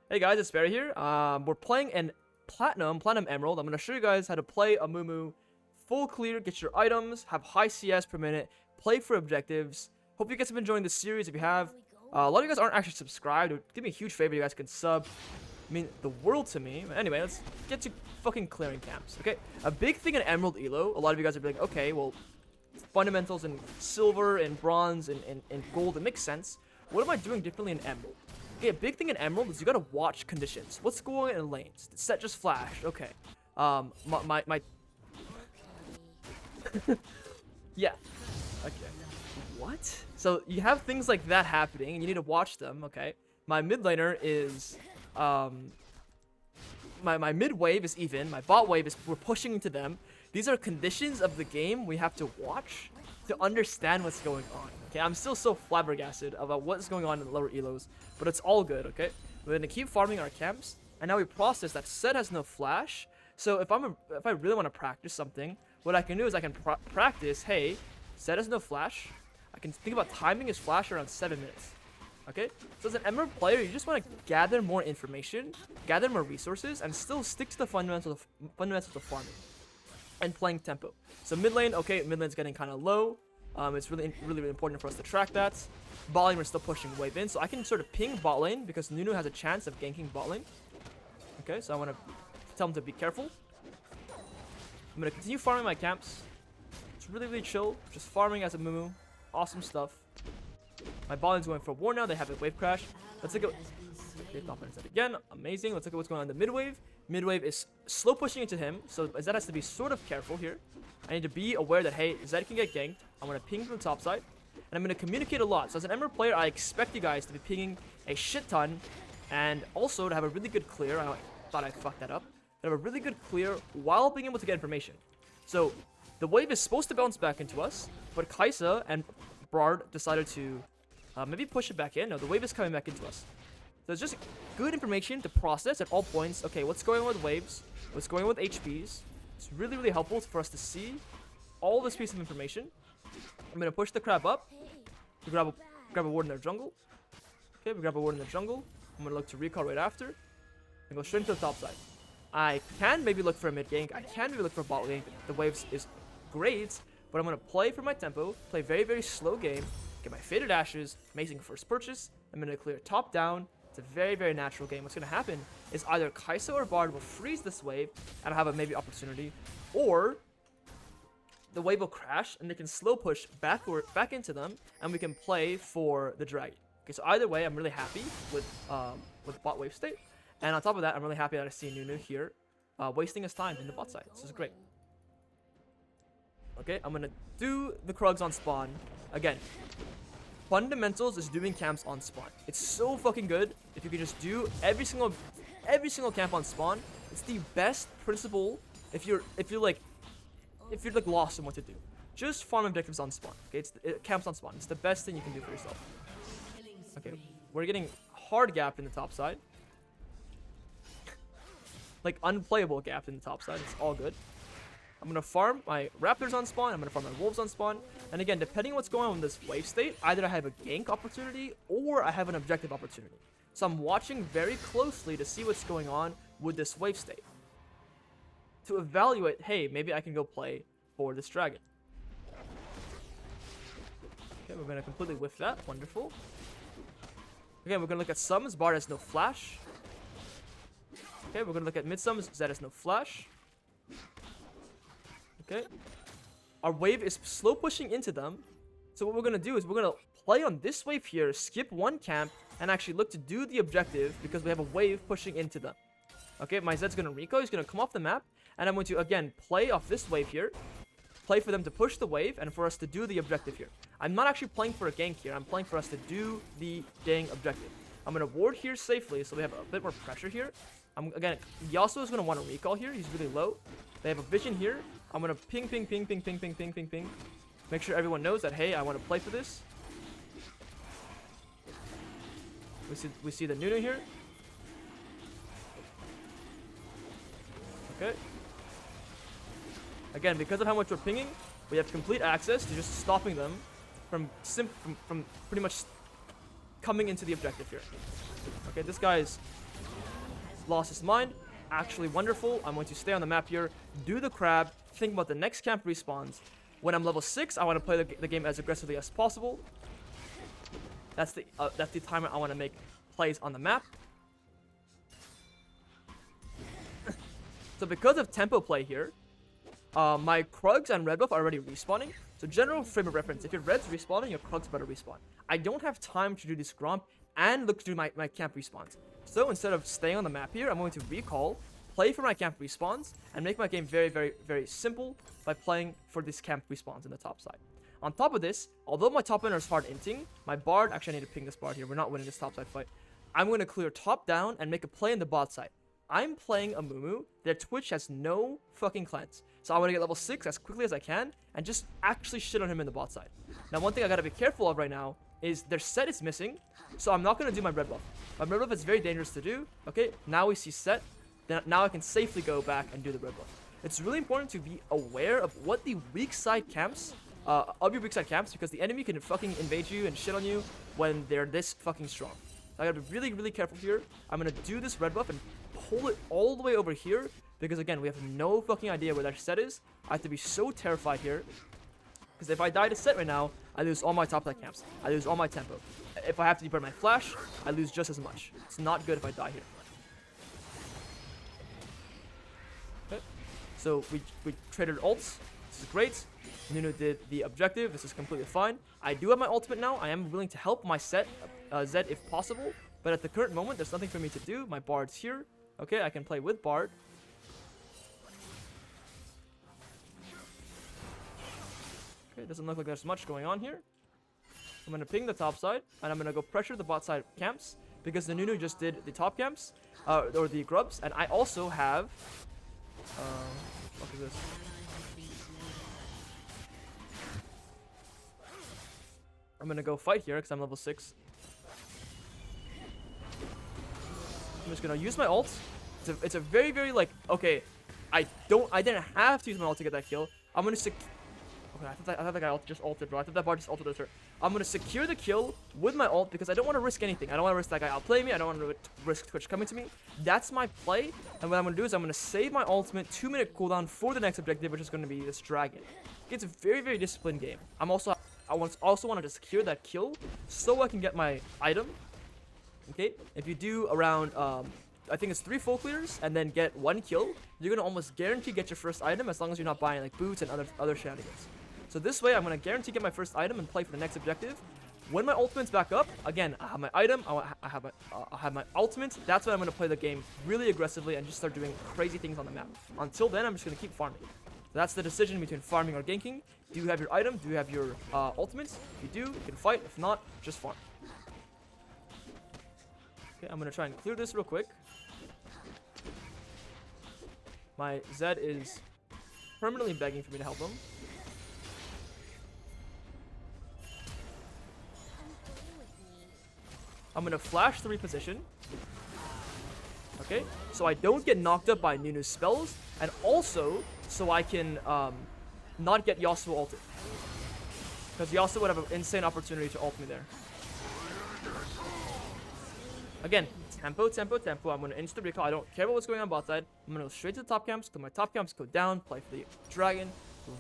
Hey guys, it's Barry here. We're playing in Platinum Emerald. I'm going to show you guys how to play Amumu full clear, get your items, have high CS per minute, play for objectives. Hope you guys have been enjoying this series. If you have, a lot of you guys aren't actually subscribed. It would give me a huge favor if you guys can sub. I mean, the world to me. Anyway, let's get to fucking clearing camps, okay? A big thing in Emerald Elo, a lot of you guys are like, okay, well, fundamentals in silver and bronze and gold, it makes sense. What am I doing differently in Emerald? Okay, a big thing in Emerald is you gotta watch conditions. What's going on in lanes? The set just flashed. Okay. My yeah. Okay. What? So you have things like that happening, and you need to watch them. Okay. My mid laner is my mid wave is even. My bot wave is we're pushing into them. These are conditions of the game we have to watch to understand what's going on. Okay, I'm still so flabbergasted about what's going on in the lower elos, but it's all good. Okay, we're gonna keep farming our camps, and now we process that set has no flash. So if I really want to practice something, what I can do is I can practice. Hey, set has no flash. I can think about timing his flash around 7 minutes. Okay, so as an Emerald player, you just want to gather more information, gather more resources, and still stick to the fundamentals of farming and playing tempo. So mid lane, okay, mid lane's getting kind of low. It's really important for us to track that. Bot lane, we're still pushing wave in, so I can sort of ping bot lane because Nunu has a chance of ganking bot lane. Okay, so I want to tell him to be careful. I'm gonna continue farming my camps. It's really chill, just farming as a Mumu. Awesome stuff. My bot lane's going for war now. They have a wave crash. Let's look at. Okay, top lane again. Amazing. Let's look at what's going on in the mid wave. Mid wave is slow pushing into him, so Zed has to be sort of careful here. I need to be aware that, hey, Zed can get ganked. I'm going to ping from the top side, and I'm going to communicate a lot. So as an Emerald player, I expect you guys to be pinging a shit ton, and also to have a really good clear. I thought I fucked that up. To have a really good clear while being able to get information. So the wave is supposed to bounce back into us, but Kaisa and Brard decided to maybe push it back in. No, the wave is coming back into us. So it's just good information to process at all points. Okay, what's going on with waves? What's going on with HPs? It's really helpful for us to see all this piece of information. I'm going to push the crab up. We grab a ward in their jungle. Okay, we grab a ward in the jungle. I'm going to look to recall right after. And go straight to the top side. I can maybe look for a mid gank. I can maybe look for a bot gank. The waves is great, but I'm going to play for my tempo. Play very slow game. Get my faded ashes. Amazing first purchase. I'm going to clear top down. It's a very natural game. What's going to happen is either Kaisa or Bard will freeze this wave and have a maybe opportunity, or the wave will crash and they can slow push back into them, and we can play for the dragon. Okay, so either way, I'm really happy with bot wave state, and on top of that, I'm really happy that I see Nunu here wasting his time in the bot side. This is great. Okay, I'm gonna do the Krugs on spawn again. Fundamentals is doing camps on spawn. It's so fucking good if you can just do every single camp on spawn. It's the best principle if you're like lost in what to do. Just farm objectives on spawn. Okay, camps on spawn. It's the best thing you can do for yourself. Okay, we're getting hard gapped in the top side. Like unplayable gapped in the top side. It's all good. I'm going to farm my raptors on spawn. I'm going to farm my wolves on spawn. And again, depending on what's going on in this wave state, either I have a gank opportunity or I have an objective opportunity. So I'm watching very closely to see what's going on with this wave state, to evaluate, hey, maybe I can go play for this dragon. Okay, we're going to completely whiff that. Wonderful. Again, we're going to look at sums. Bard has no flash. Okay, we're going to look at mid sums. Zed has no flash. Okay, our wave is slow pushing into them. So what we're going to do is we're going to play on this wave here, skip one camp, and actually look to do the objective because we have a wave pushing into them. Okay, my Zed's going to recall. He's going to come off the map, and I'm going to, again, play off this wave here. Play for them to push the wave and for us to do the objective here. I'm not actually playing for a gank here. I'm playing for us to do the dang objective. I'm going to ward here safely so we have a bit more pressure here. Again, Yasuo is going to want to recall here. He's really low. They have a vision here. I'm going to ping. Make sure everyone knows that, hey, I want to play for this. We see the Nunu here. Okay. Again, because of how much we're pinging, we have complete access to just stopping them from pretty much coming into the objective here. Okay, this guy's lost his mind. Actually wonderful. I'm going to stay on the map here, do the crab, think about the next camp respawns. When I'm level 6, I want to play the game as aggressively as possible. That's the time I want to make plays on the map. So because of tempo play here, my Krugs and red buff are already respawning. So general frame of reference, if your red's respawning, your Krugs better respawn. I don't have time to do this Gromp and look through my camp respawns. So instead of staying on the map here, I'm going to recall, play for my camp respawns, and make my game very, very, very simple by playing for this camp respawns in the top side. On top of this, although my top laner is hard inting, my Bard, actually I need to ping this Bard here, we're not winning this top side fight. I'm going to clear top down and make a play in the bot side. I'm playing Amumu, their Twitch has no fucking cleanse. So I want to get level 6 as quickly as I can, and just actually shit on him in the bot side. Now one thing I gotta be careful of right now, is their set is missing, so I'm not going to do my red buff. My red buff is very dangerous to do. Okay, now we see set, then now I can safely go back and do the red buff. It's really important to be aware of what the weak side camps, because the enemy can fucking invade you and shit on you when they're this fucking strong. So I gotta be really, really careful here. I'm gonna do this red buff and pull it all the way over here, because again, we have no fucking idea where that set is. I have to be so terrified here, because if I die to set right now, I lose all my top side camps. I lose all my tempo. If I have to burn my flash, I lose just as much. It's not good if I die here. Okay. So we traded ults. This is great. Nunu did the objective. This is completely fine. I do have my ultimate now. I am willing to help my Zed if possible. But at the current moment, there's nothing for me to do. My Bard's here. Okay, I can play with Bard. Okay, doesn't look like there's much going on here. I'm going to ping the top side, and I'm going to go pressure the bot side camps, because the Nunu just did the top camps, or the grubs, and I also have... what is this? I'm going to go fight here, because I'm level 6. I'm just going to use my ult. It's a very, very, like, okay, I didn't have to use my ult to get that kill. I'm going to okay, I thought that guy just ulted, bro. I thought that Bard just ulted us. I'm going to secure the kill with my ult because I don't want to risk anything. I don't want to risk that guy outplay me. I don't want to risk Twitch coming to me. That's my play. And what I'm going to do is I'm going to save my ultimate 2-minute cooldown for the next objective, which is going to be this dragon. It's a very, very disciplined game. I also wanted to secure that kill so I can get my item. Okay, if you do around, I think it's 3 full clears and then get 1 kill, you're going to almost guarantee get your first item as long as you're not buying like boots and other shenanigans. So this way, I'm going to guarantee get my first item and play for the next objective. When my ultimate's back up, again, I have my item, I have my ultimate. That's when I'm going to play the game really aggressively and just start doing crazy things on the map. Until then, I'm just going to keep farming. So that's the decision between farming or ganking. Do you have your item? Do you have your ultimates? If you do, you can fight. If not, just farm. Okay, I'm going to try and clear this real quick. My Zed is permanently begging for me to help him. I'm going to flash the reposition. Okay, so I don't get knocked up by Nunu's spells, and also so I can not get Yasuo ulted. Because Yasuo would have an insane opportunity to ult me there. Again, tempo, tempo, tempo. I'm going to instant recall. I don't care about what's going on bot side. I'm going to go straight to the top camps. Till my top camps go down. Play for the dragon.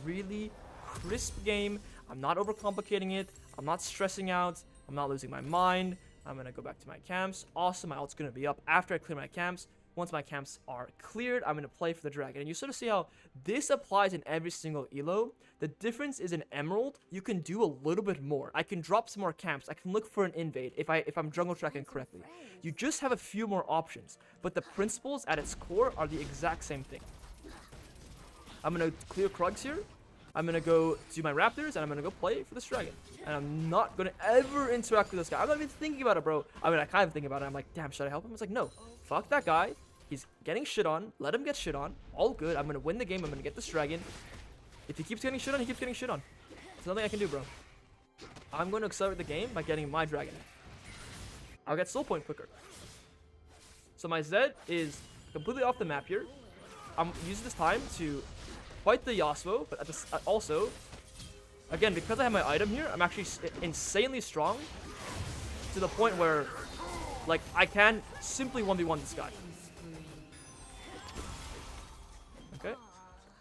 Really crisp game. I'm not overcomplicating it. I'm not stressing out. I'm not losing my mind. I'm going to go back to my camps. Awesome. My ult's going to be up after I clear my camps. Once my camps are cleared, I'm going to play for the dragon. And you sort of see how this applies in every single elo. The difference is in Emerald, you can do a little bit more. I can drop some more camps. I can look for an invade if I'm jungle tracking correctly. You just have a few more options. But the principles at its core are the exact same thing. I'm going to clear Krugs here. I'm going to go do my Raptors, and I'm going to go play for this dragon. And I'm not going to ever interact with this guy. I'm not even thinking about it, bro. I mean, I kind of think about it. I'm like, damn, should I help him? It's like, no. Fuck that guy. He's getting shit on. Let him get shit on. All good. I'm going to win the game. I'm going to get this dragon. If he keeps getting shit on, he keeps getting shit on. There's nothing I can do, bro. I'm going to accelerate the game by getting my dragon. I'll get soul point quicker. So my Zed is completely off the map here. I'm using this time to fight the Yasuo, but also, again, because I have my item here, I'm actually insanely strong to the point where, like, I can simply 1v1 this guy.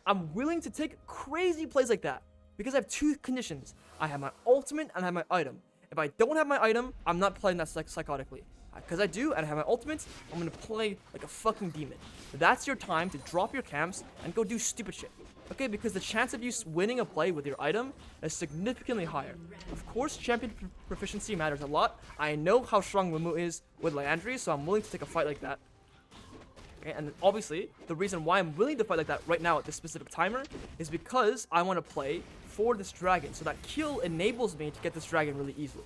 I'm willing to take crazy plays like that because I have two conditions. I have my ultimate and I have my item. If I don't have my item, I'm not playing that psychotically. Because I do, and I have my ultimate, I'm going to play like a fucking demon. That's your time to drop your camps and go do stupid shit. Okay, because the chance of you winning a play with your item is significantly higher. Of course, champion proficiency matters a lot. I know how strong Amumu is with Liandry, so I'm willing to take a fight like that. Okay, and obviously, the reason why I'm willing to fight like that right now at this specific timer is because I want to play for this dragon. So that kill enables me to get this dragon really easily.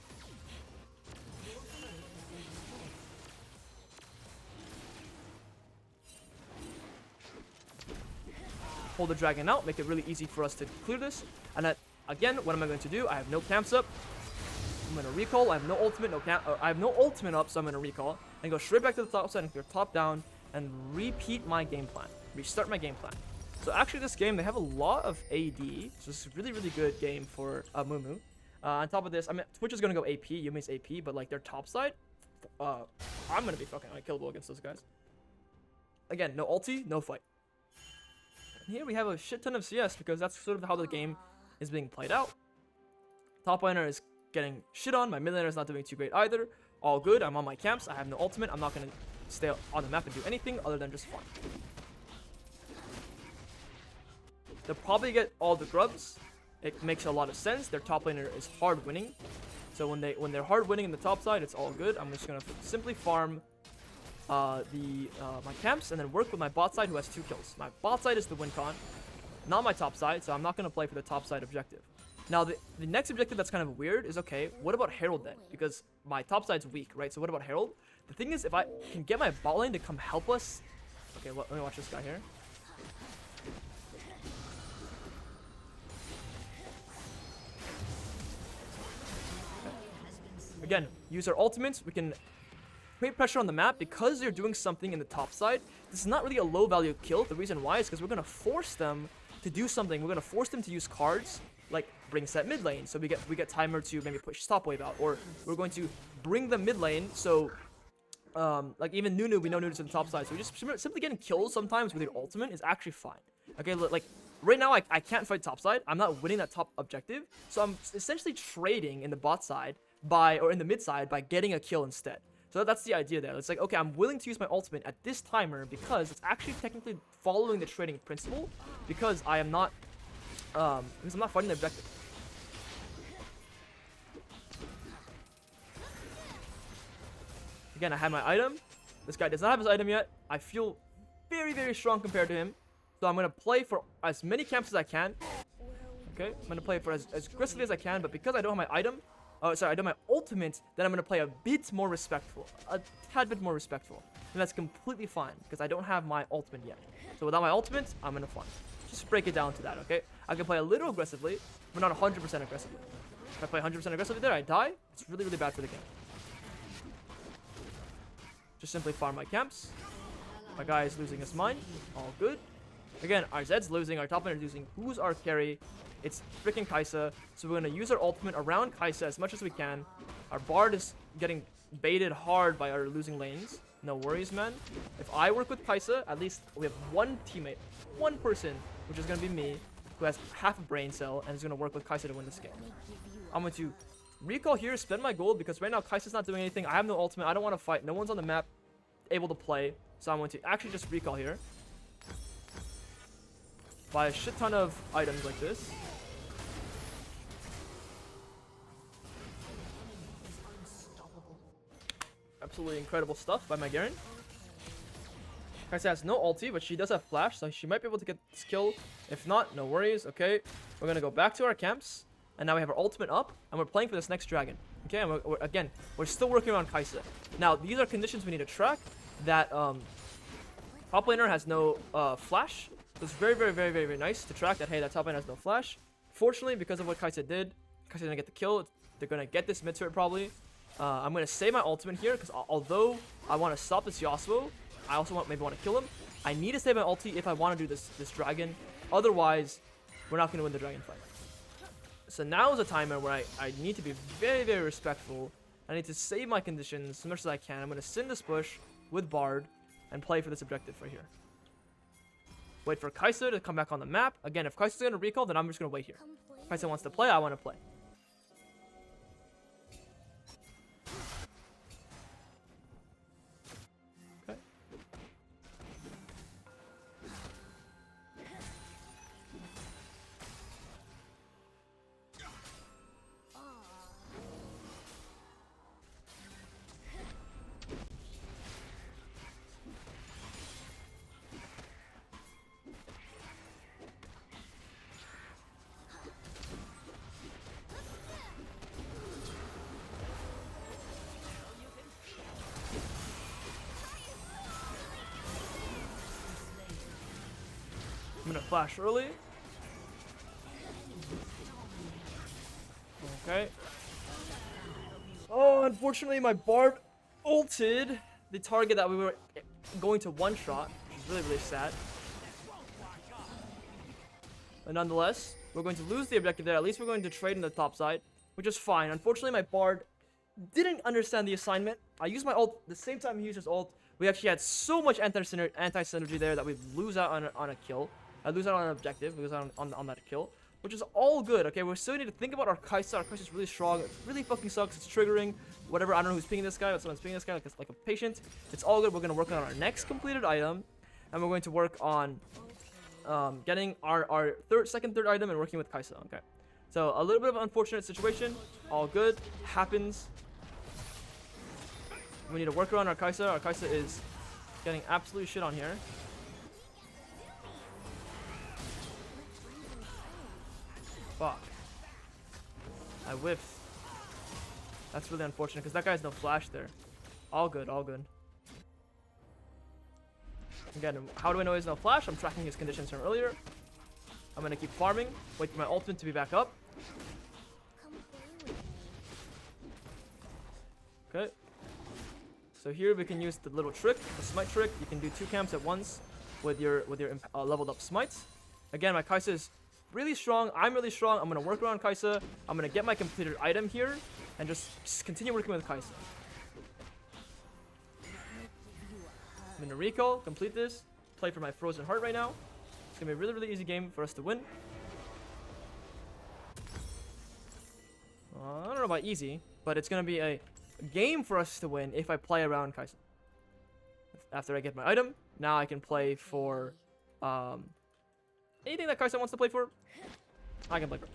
Pull the dragon out, make it really easy for us to clear this. And again, what am I going to do? I have no camps up. I'm gonna recall. I have no ultimate, I have no ultimate up, so I'm gonna recall and go straight back to the top side and clear top down and repeat my game plan. Restart my game plan. So actually, this game they have a lot of AD, so it's a really good game for Amumu. On top of this, I mean, Twitch is gonna go AP, Yumi's AP, but like their top side, I'm gonna be fucking unkillable against those guys. Again, no ulti, no fight. Here we have a shit ton of CS because that's sort of how the game is being played out. Top laner is getting shit on. My mid laner is not doing too great either. All good. I'm on my camps. I have no ultimate. I'm not going to stay on the map and do anything other than just farm. They'll probably get all the grubs. It makes a lot of sense. Their top laner is hard winning. So when they're hard winning in the top side, it's all good. I'm just going to simply farm my camps and then work with my bot side who has 2 kills. My bot side is the win con, not my top side, so I'm not going to play for the top side objective. Now the next objective that's kind of weird is, okay, what about Herald then? Because my top side's weak, right? So what about Herald? The thing is, if I can get my bot lane to come help us. Okay, let me watch this guy here. Okay. Again, use our ultimates. We can create pressure on the map because they're doing something in the top side. This is not really a low value kill. The reason why is because we're going to force them to do something. We're going to force them to use cards like bring set mid lane, so we get timer to maybe push top wave out, or we're going to bring the mid lane, so like even Nunu, we know Nunu's in the top side, so we just simply getting kills sometimes with your ultimate is actually fine. Okay, like right now I can't fight top side. I'm not winning that top objective, so I'm essentially trading in the bot side or in the mid side by getting a kill instead. So that's the idea there. It's like, okay, I'm willing to use my ultimate at this timer because it's actually technically following the trading principle, because I am not because I'm not fighting the objective. Again, I have my item. This guy does not have his item yet. I feel very strong compared to him. So I'm going to play for as many camps as I can. Okay, I'm going to play for as aggressively as I can, but because I don't have my item, I don't have my ultimate, then I'm going to play a bit more respectful. A tad bit more respectful. And that's completely fine, because I don't have my ultimate yet. So without my ultimate, I'm going to farm. Just break it down to that, okay? I can play a little aggressively, but not 100% aggressively. If I play 100% aggressively there, I die. It's really bad for the game. Just simply farm my camps. My guy is losing his mind. All good. Again, our Zed's losing, our top laner is losing. Who's our carry? It's freaking Kai'Sa. So we're going to use our ultimate around Kai'Sa as much as we can. Our Bard is getting baited hard by our losing lanes. No worries, man. If I work with Kai'Sa, at least we have one teammate, one person, which is going to be me, who has half a brain cell and is going to work with Kai'Sa to win this game. I'm going to recall here, spend my gold, because right now Kai'Sa's not doing anything. I have no ultimate. I don't want to fight. No one's on the map able to play. So I'm going to actually just recall here. Buy a shit ton of items like this. Absolutely incredible stuff by my Garen. Kai'Sa has no ulti, but she does have flash, so she might be able to get this kill. If not, no worries. Okay, we're gonna go back to our camps, and now we have our ultimate up, and we're playing for this next dragon. Okay, and again, we're still working around Kai'Sa. Now, these are conditions we need to track. That top laner has no flash. So it's very nice to track that, hey, that top laner has no flash. Fortunately, because of what Kai'Sa did, Kai'Sa didn't get the kill. They're gonna get this mid turret probably. I'm gonna save my ultimate here, because although I want to stop this Yasuo, I also maybe want to kill him. I need to save my ulti if I want to do this dragon. Otherwise, we're not gonna win the dragon fight. So now is a timer where I need to be very respectful. I need to save my conditions as much as I can. I'm gonna send this push with Bard and play for this objective right here. Wait for Kai'Sa to come back on the map. Again, if Kai'Sa's gonna recall, then I'm just gonna wait here. If Kai'Sa wants to play, I want to play. Okay. I'm gonna flash early. Okay. Oh, unfortunately, my Bard ulted the target that we were going to one-shot, which is really, really sad. But nonetheless, we're going to lose the objective there. At least we're going to trade in the top side, which is fine. Unfortunately, my Bard didn't understand the assignment. I used my ult the same time he used his ult. We actually had so much anti-synergy there that we lose out on a kill. I lose out on an objective, lose out on that kill, which is all good, okay? We still need to think about our Kai'Sa. Our Kai'Sa is really strong. It really fucking sucks. It's triggering. Whatever, I don't know who's pinging this guy, but someone's pinging this guy like a patient. It's all good. We're going to work on our next completed item, and we're going to work on getting our second, third item and working with Kai'Sa, okay? So, a little bit of an unfortunate situation. All good. Happens. We need to work around our Kai'Sa. Our Kai'Sa is getting absolute shit on here. Fuck. I whiffed. That's really unfortunate because that guy has no flash there. All good, all good. Again, how do I know he has no flash? I'm tracking his conditions from earlier. I'm going to keep farming. Wait for my ultimate to be back up. Okay. So here we can use the little trick, the smite trick. You can do 2 camps at once with your leveled up smites. Again, my Kai'Sa is really strong. I'm really strong. I'm going to work around Kai'Sa. I'm going to get my completed item here and just continue working with Kai'Sa. I'm going to recall, complete this, play for my frozen heart right now. It's going to be a really, really easy game for us to win. I don't know about easy, but it's going to be a game for us to win if I play around Kai'Sa. After I get my item, now I can play for anything that Kai'Sa wants to play for, I can play for.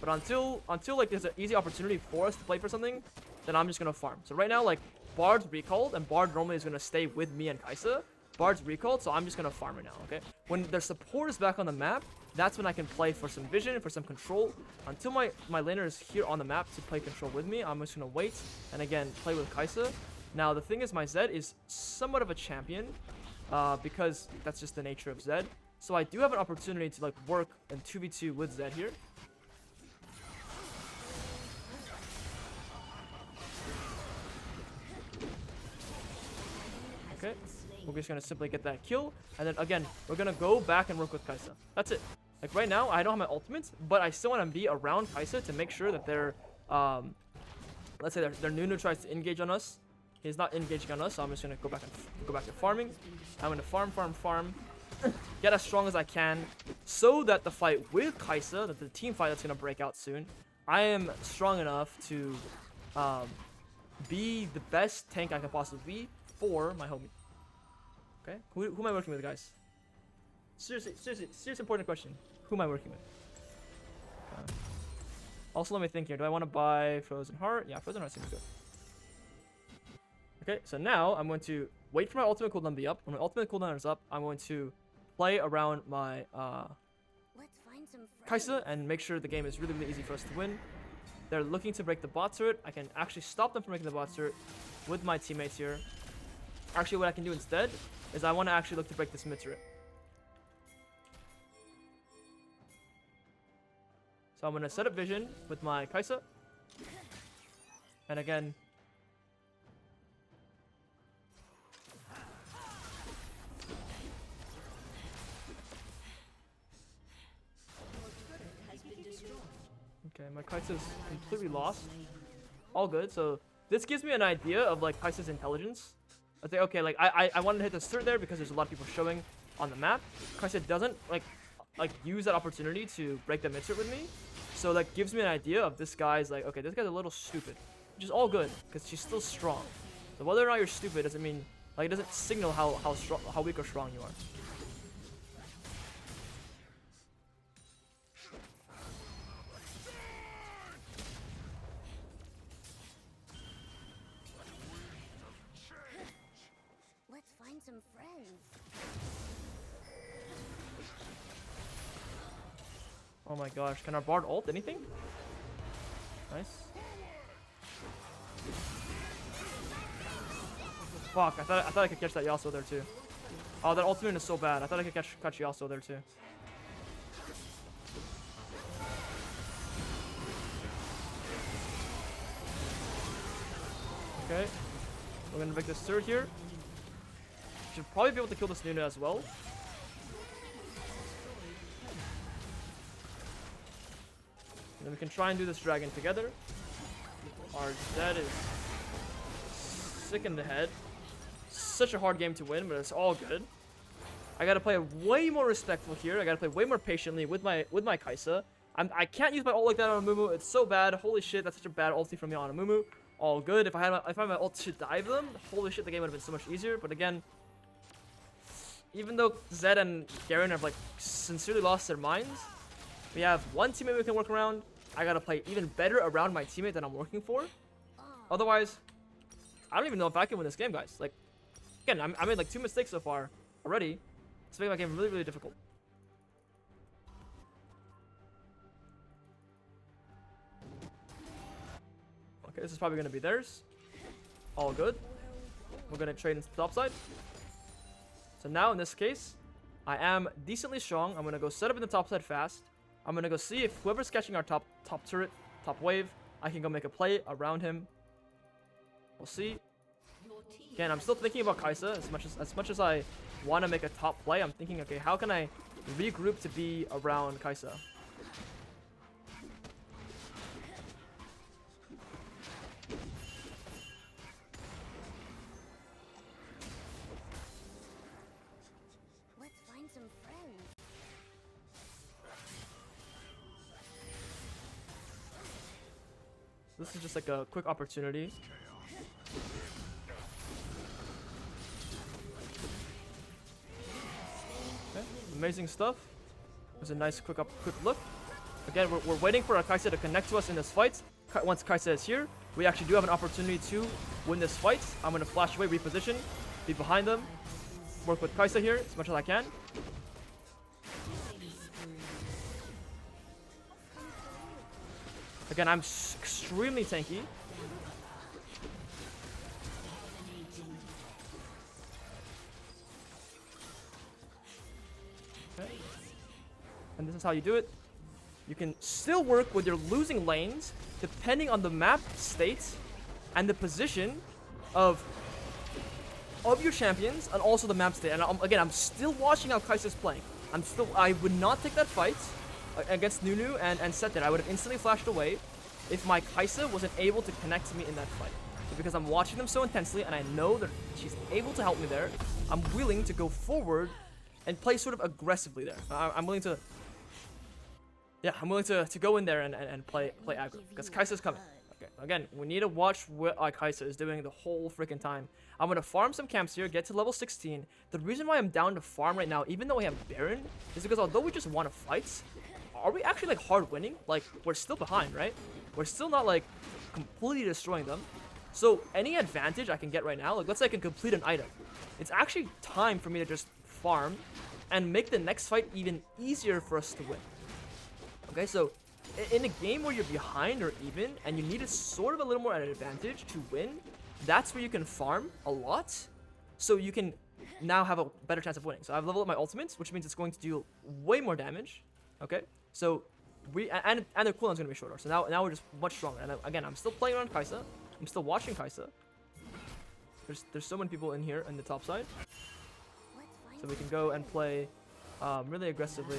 But until like there's an easy opportunity for us to play for something, then I'm just gonna farm. So right now, like Bard's recalled, and Bard normally is gonna stay with me and Kai'Sa. Bard's recalled, so I'm just gonna farm right now. Okay. When their support is back on the map, that's when I can play for some vision, for some control. Until my laner is here on the map to play control with me, I'm just gonna wait and again play with Kai'Sa. Now the thing is, my Zed is somewhat of a champion, because that's just the nature of Zed. So I do have an opportunity to like work in 2v2 with Zed here. Okay, we're just gonna simply get that kill, and then again we're gonna go back and work with Kai'Sa. That's it. Like right now I don't have my ultimates, but I still want to be around Kai'Sa to make sure that they're let's say their Nunu tries to engage on us. He's not engaging on us, so I'm just gonna go back to farming. I'm gonna farm. Get as strong as I can so that the fight with Kai'Sa, that the team fight that's going to break out soon, I am strong enough to be the best tank I can possibly be for my homie. Okay? Who am I working with, guys? Seriously, important question. Who am I working with? Also, let me think here. Do I want to buy Frozen Heart? Yeah, Frozen Heart seems good. Okay, so now I'm going to wait for my ultimate cooldown to be up. When my ultimate cooldown is up, I'm going to play around my Kai'Sa and make sure the game is really, really easy for us to win. They're looking to break the bot turret. I can actually stop them from breaking the bot turret with my teammates here. Actually, what I can do instead is I want to actually look to break this mid turret. So I'm going to set up vision with my Kai'Sa. And again, okay, my Kai'Sa is completely lost. All good. So this gives me an idea of like Kai'Sa's intelligence. I think, okay, like I wanted to hit the turret there because there's a lot of people showing. on the map, Kai'Sa doesn't like use that opportunity to break the mid-cert with me. So that gives me an idea of this guy's like, okay, this guy's a little stupid, which is all good because she's still strong. So whether or not you're stupid doesn't mean like it doesn't signal how weak or strong you are. Let's find some friends. Oh my gosh, can our Bard ult anything? Nice. Fuck, I thought I could catch that Yasuo there too. Oh, that ultimate is so bad. I thought I could catch Yasuo there too. Okay. We're gonna make this third here. Should probably be able to kill this Nuna as well. And then we can try and do this dragon together. Our Zed is sick in the head. Such a hard game to win, but it's all good. I gotta play way more respectful here. I gotta play way more patiently with my Kai'Sa. I can't use my ult like that on Amumu. It's so bad. Holy shit, that's such a bad ulti from me on Amumu. All good. If I had my ult to dive them, holy shit, the game would have been so much easier. But again, even though Zed and Garen have like sincerely lost their minds, we have one teammate we can work around. I gotta play even better around my teammate that I'm working for. Otherwise, I don't even know if I can win this game, guys. Like, again, I made like 2 mistakes so far already. It's making my game really, really difficult. Okay, this is probably gonna be theirs. All good. We're gonna trade into the top side. So now in this case, I am decently strong. I'm gonna go set up in the top side fast. I'm gonna go see if whoever's catching our top turret, top wave, I can go make a play around him. We'll see. Again, I'm still thinking about Kai'Sa as much as I want to make a top play. I'm thinking, okay, how can I regroup to be around Kai'Sa? Let's find some friends. This is just like a quick opportunity. Okay, amazing stuff. It was a nice quick look. Again, we're waiting for our Kai'Sa to connect to us in this fight. Once Kai'Sa is here, we actually do have an opportunity to win this fight. I'm going to flash away, reposition, be behind them, work with Kai'Sa here as much as I can. Again, I'm extremely tanky. Okay. And this is how you do it. You can still work with your losing lanes depending on the map state and the position of your champions and also the map state. And again, I'm still watching how Kai'Sa's playing. I would not take that fight against Nunu and set that. I would have instantly flashed away if my Kai'Sa wasn't able to connect to me in that fight. But because I'm watching them so intensely and I know that she's able to help me there, I'm willing to go forward and play sort of aggressively there. I'm willing to, yeah, I'm willing to go in there and play aggro because Kai'Sa's coming. Okay, again, we need to watch what our Kai'Sa is doing the whole freaking time. I'm gonna farm some camps here, get to level 16. The reason why I'm down to farm right now, even though we have Baron, is because although we just want to fight, are we actually like hard winning? Like, we're still behind, right? We're still not like completely destroying them. So any advantage I can get right now, like let's say I can complete an item, it's actually time for me to just farm and make the next fight even easier for us to win. Okay, so in a game where you're behind or even and you need a sort of a little more at an advantage to win, that's where you can farm a lot so you can now have a better chance of winning. So I've leveled up my ultimates, which means it's going to do way more damage. Okay, so and their cooldown's gonna be shorter. So now we're just much stronger. And again, I'm still playing around Kai'Sa. I'm still watching Kai'Sa. There's so many people in here on the top side, so we can go and play really aggressively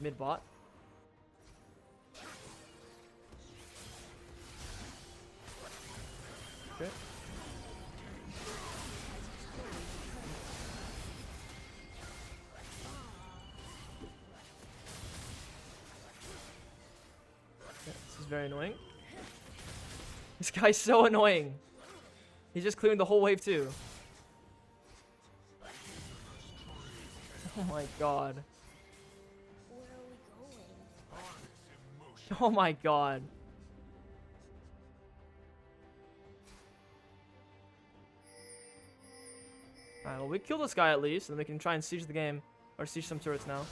mid bot. Okay. very annoying. This guy's so annoying. He's just clearing the whole wave too. Oh my god. Where are we going? Oh my god. Alright, well, we kill this guy at least, and we can try and siege the game. Or siege some turrets now.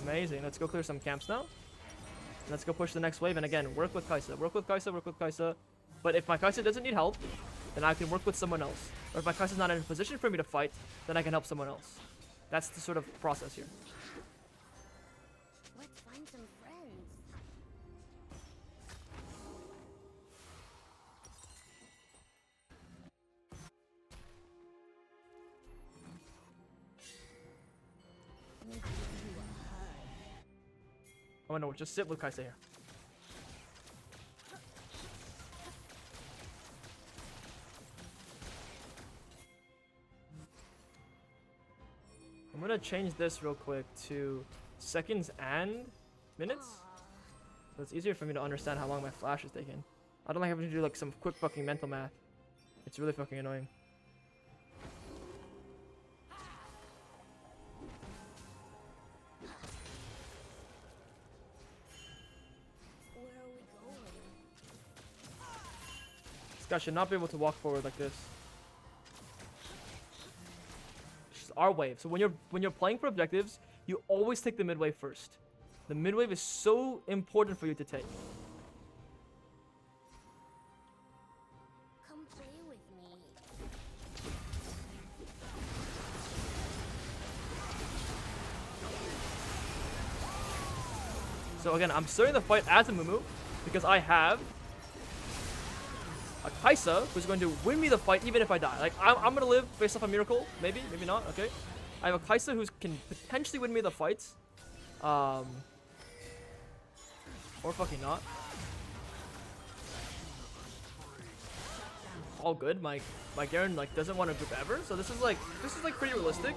Amazing. Let's go clear some camps now. Let's go push the next wave. And again, work with Kai'Sa. Work with Kai'Sa, work with Kai'Sa. But if my Kai'Sa doesn't need help, then I can work with someone else. Or if my Kai'Sa's not in a position for me to fight, then I can help someone else. That's the sort of process here. Let's find some friends. Let me give you a hug. Oh no, just sit with Kai'Sa here. I'm gonna change this real quick to seconds and minutes. So it's easier for me to understand how long my flash is taking. I don't like having to do like some quick fucking mental math. It's really fucking annoying. Where are we going? This guy should not be able to walk forward like this. It's just our wave. So when you're playing for objectives, you always take the mid wave first. The mid wave is so important for you to take. Come play with me. So again, I'm starting the fight as a Amumu because I have a Kai'Sa who's going to win me the fight even if I die. Like I'm gonna live based off a miracle, maybe, maybe not. Okay, I have a Kai'Sa who can potentially win me the fights, or fucking not. All good. My Garen like doesn't want to group ever, so this is like pretty realistic.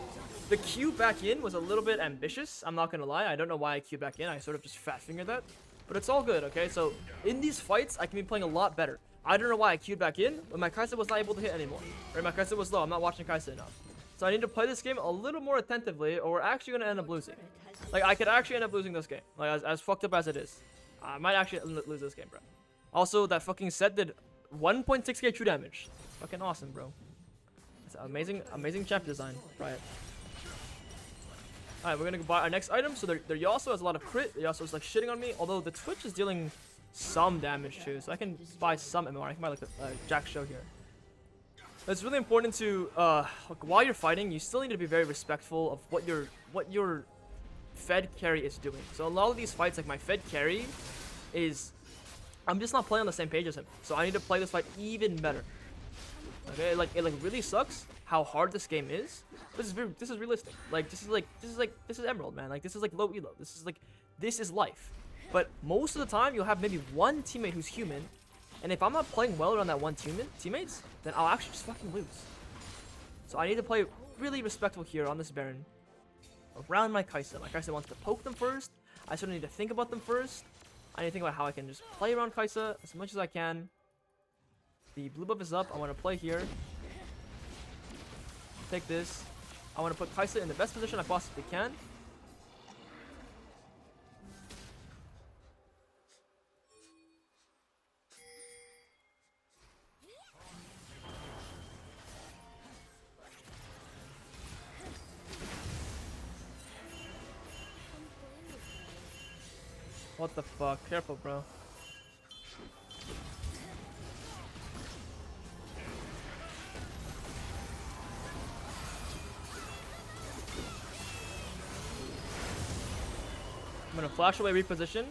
The Q back in was a little bit ambitious. I'm not gonna lie. I don't know why I Q back in. I sort of just fat fingered that, but it's all good. Okay, so in these fights, I can be playing a lot better. I don't know why I queued back in when my Kai'Sa was not able to hit anymore, or my Kai'Sa was low. I'm not watching Kai'Sa enough, so I need to play this game a little more attentively, or we're actually gonna end up losing. Like I could actually end up losing this game. Like as fucked up as it is, I might actually lose this game, bro. Also, that fucking set did 1.6k true damage. Fucking awesome, bro. It's amazing, amazing champ design. Riot. Alright, we're gonna go buy our next item. So their Yasuo has a lot of crit. The Yasuo is like shitting on me. Although the Twitch is dealing some damage too. So I can buy some MMR. I can buy like the Jack Show here. It's really important to, like, while you're fighting, you still need to be very respectful of what your Fed carry is doing. So a lot of these fights, like my Fed carry is, I'm just not playing on the same page as him. So I need to play this fight even better. Okay, like it really sucks how hard this game is. This is realistic. Like this is Emerald, man. Like this is like low elo. This is life. But most of the time you'll have maybe one teammate who's human, and if I'm not playing well around that one teammates, then I'll actually just fucking lose. So I need to play really respectful here on this Baron. Around my Kai'Sa. My Kai'Sa wants to poke them first. I sort of need to think about them first. I need to think about how I can just play around Kai'Sa as much as I can. The blue buff is up. I want to play here. Take this. I want to put Kai'Sa in the best position I possibly can. What the fuck? Careful, bro. I'm gonna flash away reposition.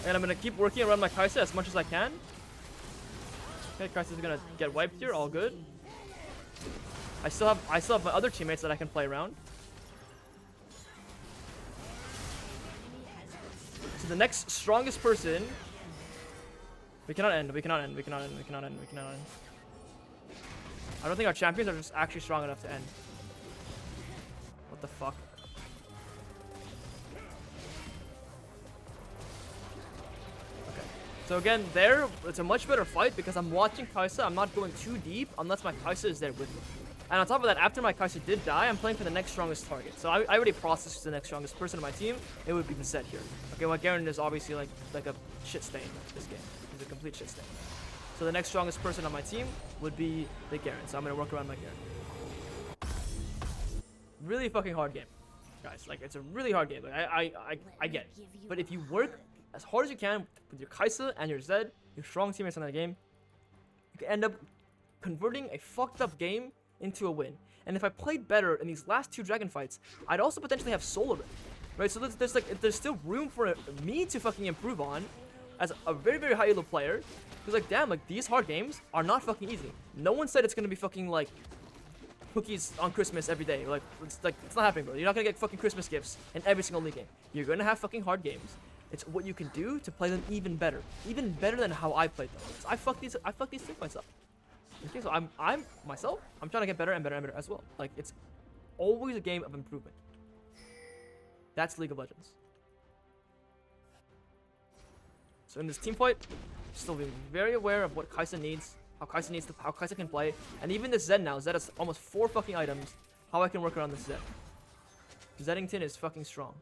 And I'm gonna keep working around my Kai'Sa as much as I can. Okay, Kai'Sa's gonna get wiped here, all good. I still have my other teammates that I can play around. So the next strongest person, we cannot end. I don't think our champions are just actually strong enough to end. What What the fuck? Okay. So again, there, it's a much better fight because I'm watching Kai'Sa. I'm not going too deep unless my Kai'Sa is there with me. And on top of that, after my Kai'Sa did die, I'm playing for the next strongest target. So I already processed the next strongest person on my team. It would be Zed here. Okay, well, Garen is obviously like a shit stain this game. He's a complete shit stain. So the next strongest person on my team would be the Garen. So I'm gonna work around my Garen. Really fucking hard game, guys. Like, it's a really hard game. Like, I get it. But if you work as hard as you can with your Kai'Sa and your Zed, your strong teammates in that game, you can end up converting a fucked up game into a win. And if I played better in these last 2 dragon fights, I'd also potentially have Solar Ring, right? So there's still room for me to fucking improve on as a very, very high elo player. Because like, damn, like, these hard games are not fucking easy. No one said it's gonna be fucking like cookies on Christmas every day. Like, it's not happening, bro. You're not gonna get fucking Christmas gifts in every single league game. You're gonna have fucking hard games. It's what you can do to play them even better than how I played them. I fuck these team fights up. Okay, so I'm trying to get better and better and better as well. Like, it's always a game of improvement. That's League of Legends. So in this team fight, still being very aware of what Kai'Sa needs, how Kai'Sa can play, and even this Zed now. Zed has almost 4 fucking items. How I can work around this Zed. Zeddington is fucking strong.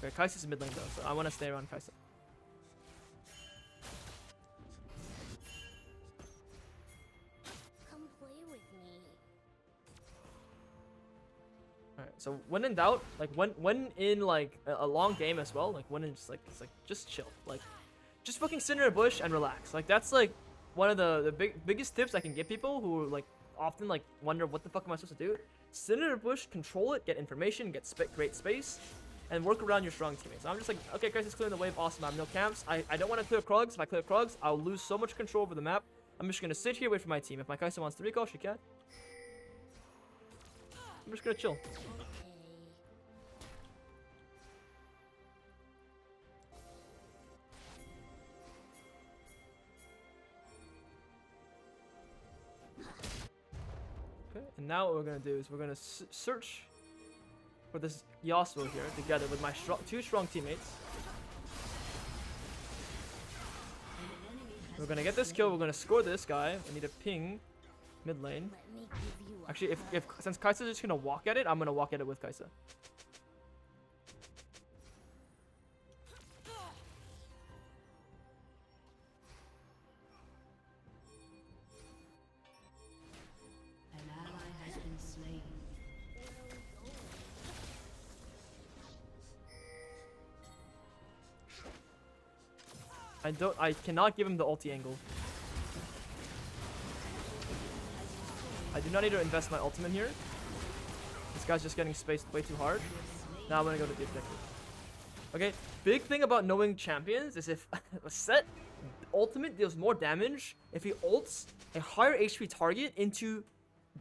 Okay, Kai'Sa's mid lane though, so I want to stay around Kai'Sa. Alright, so when in doubt, like when in like a long game as well, like when it's like just chill, like just fucking sit in a bush and relax. Like, that's like one of the biggest tips I can give people who like often like wonder what the fuck am I supposed to do. Sit in a bush, control it, get information, create space, and work around your strong teammates. So I'm just like, okay, Chris is clearing the wave, awesome. I have no camps. I don't want to clear Krugs. If I clear Krugs, I'll lose so much control over the map. I'm just gonna sit here, wait for my team. If my Kai'Sa wants to recall, she can. I'm just gonna chill. Okay, and now what we're gonna do is we're gonna search for this Yasuo here together with my 2 strong teammates. We're gonna get this kill. We're gonna score this guy. I need a ping mid lane. Actually, since Kai'Sa's just gonna walk at it, I'm gonna walk at it with Kai'Sa. An ally has been slain. I cannot give him the ulti angle. I do not need to invest my ultimate here. This guy's just getting spaced way too hard. Now I'm gonna go to the objective. Okay, big thing about knowing champions is if a set ultimate deals more damage if he ults a higher HP target into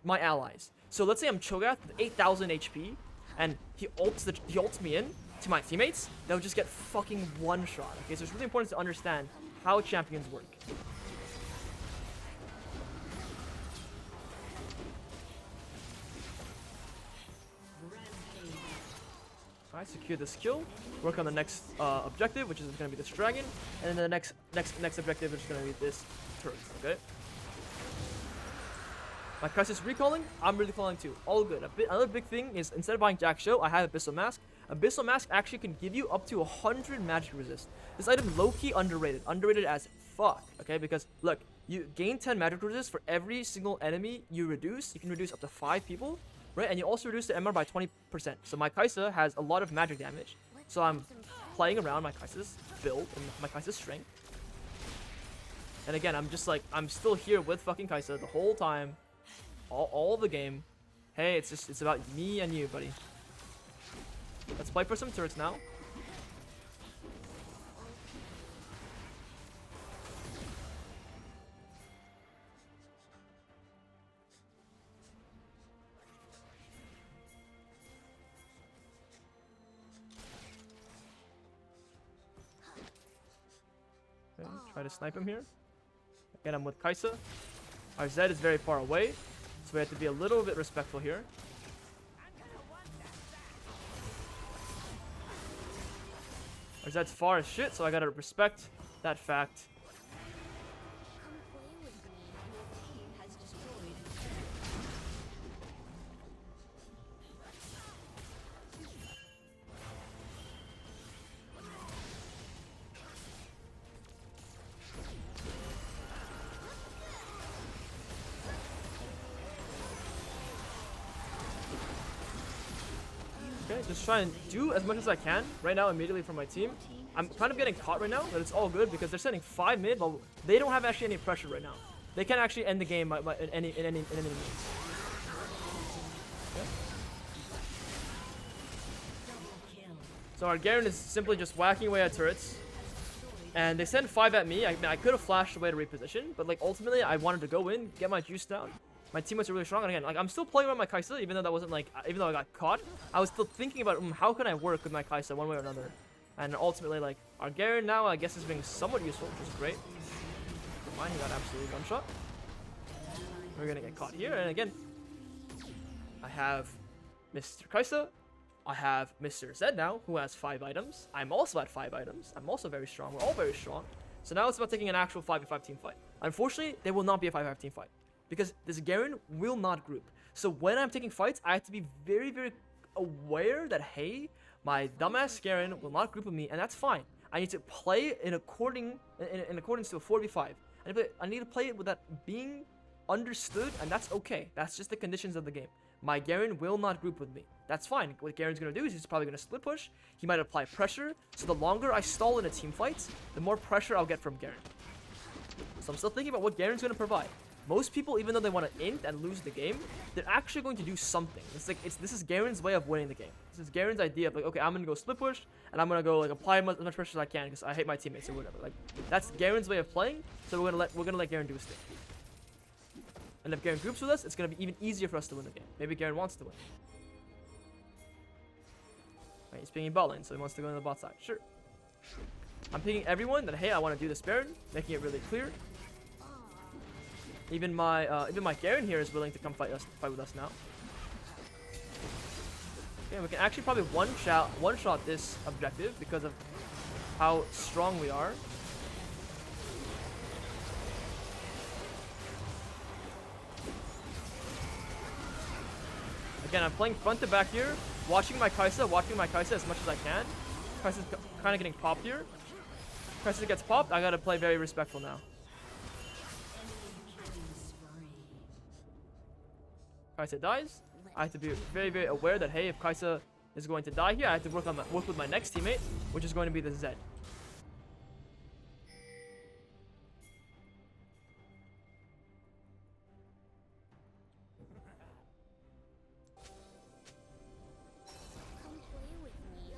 my allies. So let's say I'm Cho'Gath with 8,000 HP and he ults me in to my teammates, they'll just get fucking one shot. Okay, so it's really important to understand how champions work. Alright, secure this kill. Work on the next objective, which is going to be this dragon, and then the next objective is going to be this turret. Okay. My Kai'Sa's recalling. I'm recalling too. All good. Another big thing is instead of buying Jack Show, I have Abyssal Mask. Abyssal Mask actually can give you up to 100 magic resist. This item low-key underrated. Underrated as fuck. Okay, because look, you gain 10 magic resist for every single enemy you reduce. You can reduce up to 5 people. Right, and you also reduce the MR by 20%. So my Kai'Sa has a lot of magic damage. So I'm playing around my Kai'Sa's build and my Kai'Sa's strength. And again, I'm just like, I'm still here with fucking Kai'Sa the whole time. All the game. Hey, it's about me and you, buddy. Let's play for some turrets now. Okay, try to snipe him here. Again, I'm with Kai'Sa. Our Zed is very far away, so we have to be a little bit respectful here. Our Zed's far as shit, so I gotta respect that fact. Come play with me. Your team has destroyed. Okay, just try and do as much as I can right now immediately for my team. I'm kind of getting caught right now, but it's all good because they're sending 5 mid, but they don't have actually any pressure right now. They can actually end the game in any means. Okay. So our Garen is simply just whacking away at turrets. And they send 5 at me. I mean, I could have flashed away to reposition, but like ultimately I wanted to go in, get my juice down. My teammates are really strong, and again, like I'm still playing with my Kai'Sa, even though that wasn't like, even though I got caught, I was still thinking about how can I work with my Kai'Sa one way or another. And ultimately, like our Garen now, I guess is being somewhat useful, which is great. Never mind, he got absolutely one shot. We're gonna get caught here, and again, I have Mr. Kai'Sa. I have Mr. Zed now, who has 5 items. I'm also at 5 items. I'm also very strong. We're all very strong. So now it's about taking an actual 5v5 team fight. Unfortunately, there will not be a 5v5 team fight, because this Garen will not group. So when I'm taking fights, I have to be very, very aware that, hey, my dumbass Garen will not group with me, and that's fine. I need to play in accordance to a 4v5. I need to play it with that being understood, and that's okay. That's just the conditions of the game. My Garen will not group with me. That's fine. What Garen's going to do is he's probably going to split push. He might apply pressure. So the longer I stall in a team fight, the more pressure I'll get from Garen. So I'm still thinking about what Garen's going to provide. Most people, even though they want to int and lose the game, they're actually going to do something. It's like this is Garen's way of winning the game. This is Garen's idea of like, okay, I'm gonna go split push and I'm gonna go like apply as much pressure as I can because I hate my teammates or whatever. Like that's Garen's way of playing. So we're gonna let Garen do his thing. And if Garen groups with us, it's gonna be even easier for us to win the game. Maybe Garen wants to win. Right, he's picking bot lane, so he wants to go into the bot side. Sure. I'm picking everyone that hey, I want to do this Baron, making it really clear. Even my Garen here is willing to come fight with us now. Okay, we can actually probably one shot this objective because of how strong we are. Again, I'm playing front to back here, watching my Kai'Sa as much as I can. Kai'Sa's kind of getting popped here. Kai'Sa gets popped, I gotta play very respectful now. Kai'Sa dies. I have to be very, very aware that hey, if Kai'Sa is going to die here, I have to work with my next teammate, which is going to be the Zed. Come play with me.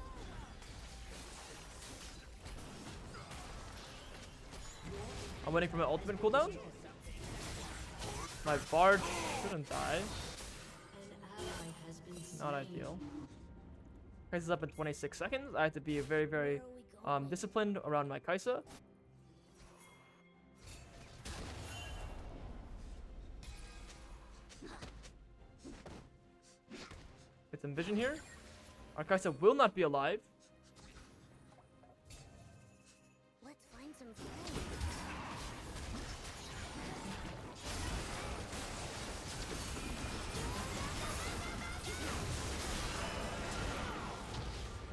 I'm waiting for my ultimate cooldown. My Bard shouldn't die. Not ideal. Kai'Sa's up in 26 seconds. I have to be very, very disciplined around my Kai'Sa. Get some vision here. Our Kai'Sa will not be alive. Let's find some friends.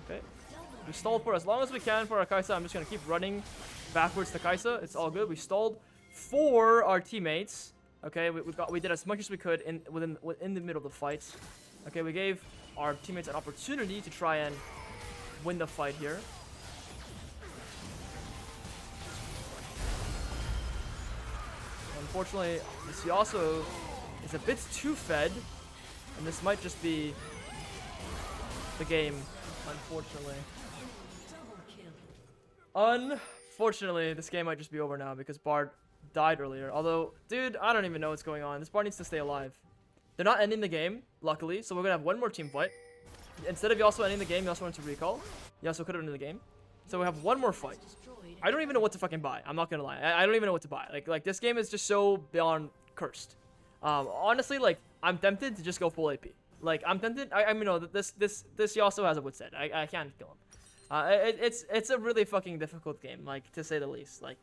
Okay. We stalled for as long as we can for our Kai'Sa. I'm just gonna keep running backwards to Kai'Sa. It's all good. We stalled for our teammates. Okay, we did as much as we could within the middle of the fight. Okay, we gave our teammates an opportunity to try and win the fight here. Unfortunately, this Yasuo is a bit too fed, and this might just be the game. Unfortunately, this game might just be over now because Bard died earlier. Although, dude, I don't even know what's going on. This Bard needs to stay alive. They're not ending the game, luckily, so we're gonna have one more team fight. Instead of Yasuo ending the game, Yasuo went to recall. Yasuo could have ended the game. So we have one more fight. I don't even know what to fucking buy. I'm not gonna lie. I don't even know what to buy. Like this game is just so beyond cursed. Honestly, like I'm tempted to just go full AP. Like I'm tempted. I mean, no, this Yasuo has a wit's head. I can't kill him. It's a really fucking difficult game, like to say the least. Like,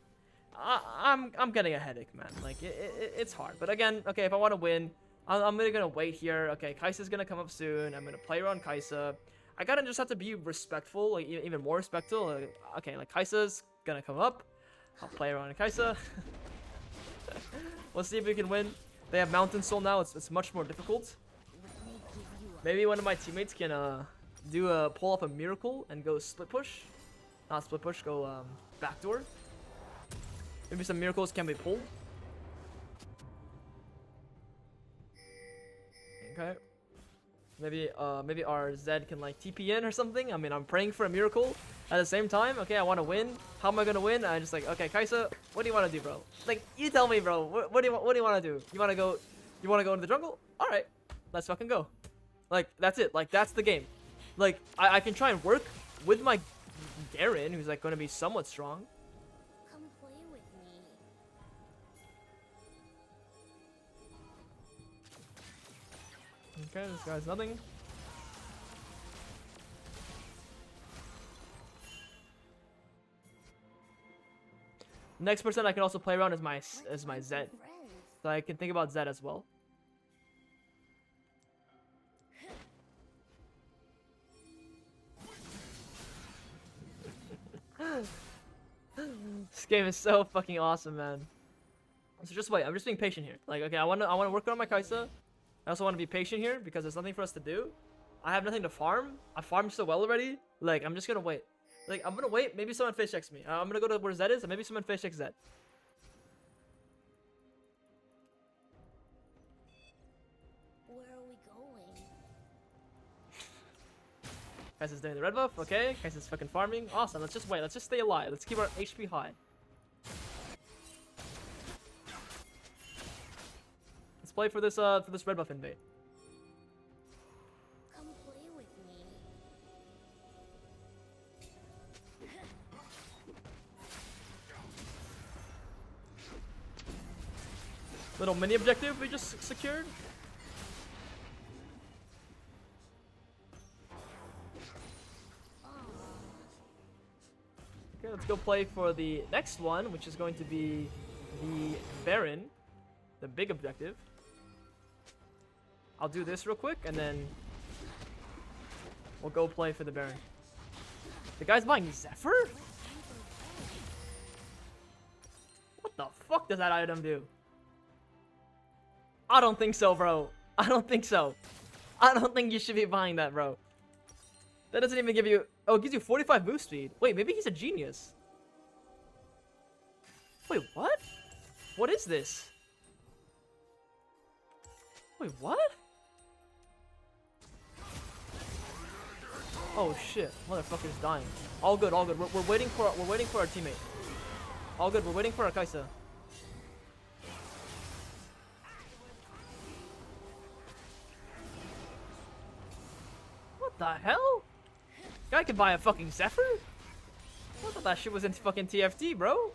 I'm getting a headache, man. Like it's hard. But again, okay, if I want to win, I'm really gonna wait here. Okay, Kai'Sa's gonna come up soon. I'm gonna play around Kai'Sa. I gotta just have to be respectful, like even more respectful. Like, okay, like Kai'Sa's gonna come up. I'll play around Kai'Sa. We'll see if we can win. They have Mountain Soul now. It's much more difficult. Maybe one of my teammates can pull off a miracle and go split push. Not split push, go backdoor. Maybe some miracles can be pulled. Okay. Maybe our Zed can like TP in or something. I mean, I'm praying for a miracle at the same time. Okay, I want to win. How am I gonna win? I just like, okay, Kai'Sa, what do you want to do, bro? Like, you tell me, bro. What do you want to do? You want to go into the jungle? All right, let's fucking go. Like, that's it. Like, that's the game. Like, I can try and work with my Garen, who's like gonna be somewhat strong. Come play with me. Okay, this guy's nothing. Next person I can also play around is my Zed. Friends. So I can think about Zed as well. This game is so fucking awesome, man. So just wait. I'm just being patient here. Like, okay, I want to work on my Kai'Sa. I also want to be patient here because there's nothing for us to do. I have nothing to farm. I farmed so well already. Like, I'm just gonna wait. Like, I'm gonna wait. Maybe someone face checks me. I'm gonna go to where Zed is, and maybe someone face checks Zed. Where are we going? Kai'Sa's doing the red buff. Okay, Kai'Sa's fucking farming. Awesome. Let's just wait. Let's just stay alive. Let's keep our HP high. Let's play for this red buff invade. Come play with me. Little mini objective we just secured. Okay, let's go play for the next one, which is going to be the Baron, the big objective. I'll do this real quick, and then we'll go play for the Baron. The guy's buying Zephyr? What the fuck does that item do? I don't think so, bro. I don't think so. I don't think you should be buying that, bro. That doesn't even give you... Oh, it gives you 45 move speed. Wait, maybe he's a genius. Wait, what? What is this? Wait, what? Oh shit, motherfucker's dying. All good, all good. We're waiting for our teammate. All good, we're waiting for our Kai'Sa. What the hell? Guy can buy a fucking Zephyr? I thought that shit was in fucking TFT, bro.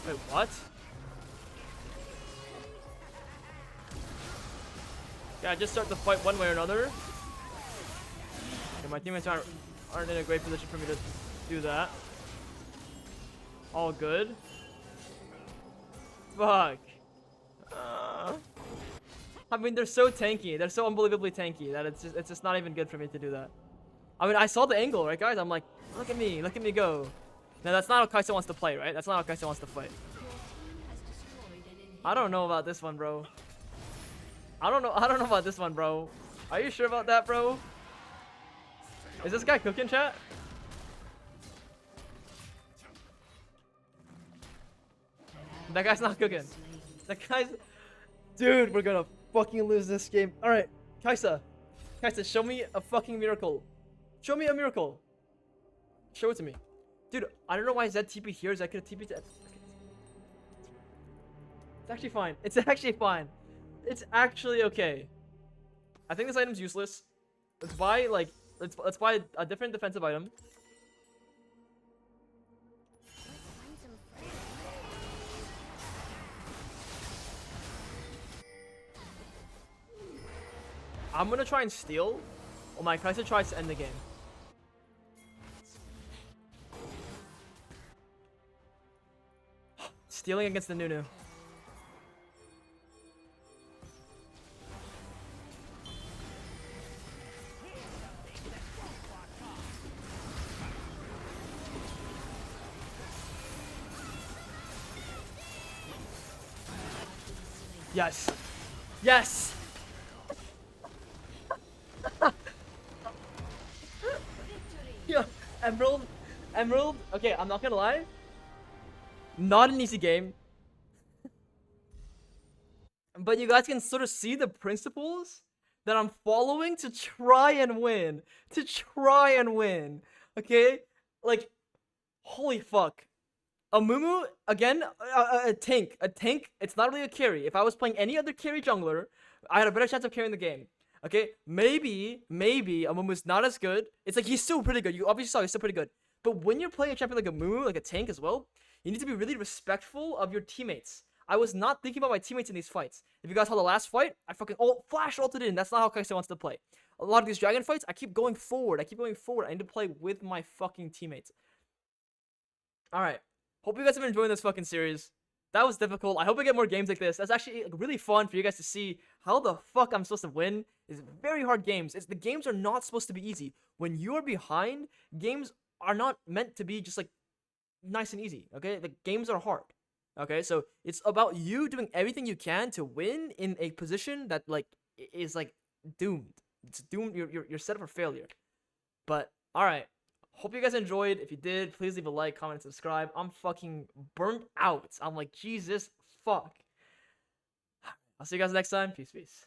Wait, what? Yeah, just start the fight one way or another. Okay, my teammates aren't in a great position for me to do that. All good. Fuck. I mean, they're so tanky. They're so unbelievably tanky that it's just not even good for me to do that. I mean, I saw the angle, right, guys? I'm like, look at me go. No, that's not how Kai'Sa wants to play, right? That's not how Kai'Sa wants to fight. I don't know about this one, bro. I don't know about this one, bro. Are you sure about that, bro? Is this guy cooking, chat? That guy's not cooking. That guy's... Dude, we're gonna fucking lose this game. Alright, Kai'Sa, show me a fucking miracle. Show me a miracle. Show it to me. Dude, I don't know why Zed TP here. Zed could have TP'd to... It's actually fine. It's actually fine. It's actually okay. I think this item's useless. Let's buy, like... Let's buy a different defensive item. I'm gonna try and steal, while my Kai'Sa tries to end the game. Stealing against the Nunu. Yes. Yes. Yeah, Emerald. Emerald. Okay, I'm not gonna lie. Not an easy game. But you guys can sort of see the principles that I'm following to try and win. To try and win. Okay? Like, holy fuck. Amumu, again, a tank. A tank, it's not really a carry. If I was playing any other carry jungler, I had a better chance of carrying the game. Okay? Maybe Amumu's not as good. It's like, he's still pretty good. You obviously saw he's still pretty good. But when you're playing a champion like Amumu, like a tank as well, you need to be really respectful of your teammates. I was not thinking about my teammates in these fights. If you guys saw the last fight, I fucking flash ulted in. That's not how Kai'Sa wants to play. A lot of these dragon fights, I keep going forward. I need to play with my fucking teammates. Alright. Hope you guys have been enjoying this fucking series. That was difficult. I hope I get more games like this. That's actually really fun for you guys to see how the fuck I'm supposed to win. It's very hard games. The games are not supposed to be easy. When you're behind, games are not meant to be just like nice and easy. Okay? The games are hard. Okay, so it's about you doing everything you can to win in a position that like is like doomed. It's doomed. You're set up for failure. But all right, hope you guys enjoyed. If you did, please leave a like, comment, and subscribe. I'm fucking burnt out. I'm like, Jesus fuck. I'll see you guys next time. Peace.